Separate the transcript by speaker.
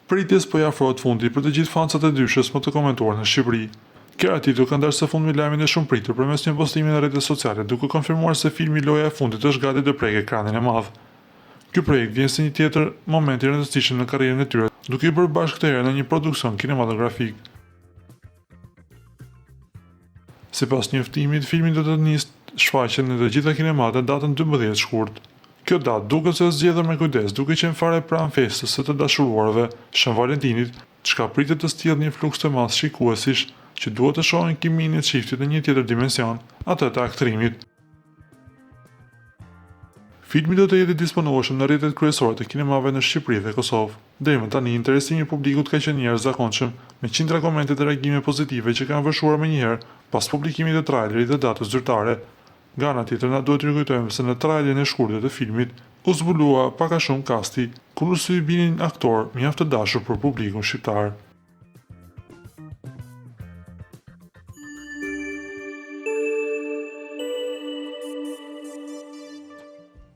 Speaker 1: Pritjes po i afrohet fundi për të gjithë fansat e dyshës më të komentuar në Shqipëri. Kjera Tito ka ndarë së fundmi lajmin e shumë pritur përmes një postimi në rrjetet sociale, duke konfirmuar se filmi Loja e fundit është gati të prek ekranin e madh. Ky projekt vjen si një tjetër moment i rëndësishëm në karrierën e tyre, duke i bërë bashkë këtë herë në një produksion kinematografik. Sipas njoftimit, filmi do të nisë shfaqjen në të gjitha kinematet datën 12 shkurt. Kjo datë duket se është zgjedhur me kujdes, duke qenë fare pranë festës së të dashuruarve, Shën Valentinit, çka pritet të sjellë një fluks të madh shikuesish që duhet të shohin kimin e çiftit në një tjetër dimension, atë të aktrimit. Filmi do të jetë i disponueshëm në rrjetet kryesore të kinemave në Shqipëri dhe Kosovë. Deri më tani, interesimi i publikut ka qenë i jashtëzakonshëm, me qindra komente dhe reagime pozitive që kanë vëshuar menjëherë pas publikimit të trailerit dhe datës zyrtare. Nga ana tjetër, na duhet të kujtojmë se në trailerin e shkurtër të filmit u zbulua pak a shumë kasti, ku në sy binin aktorë mjaft të dashur për publikun shqiptar.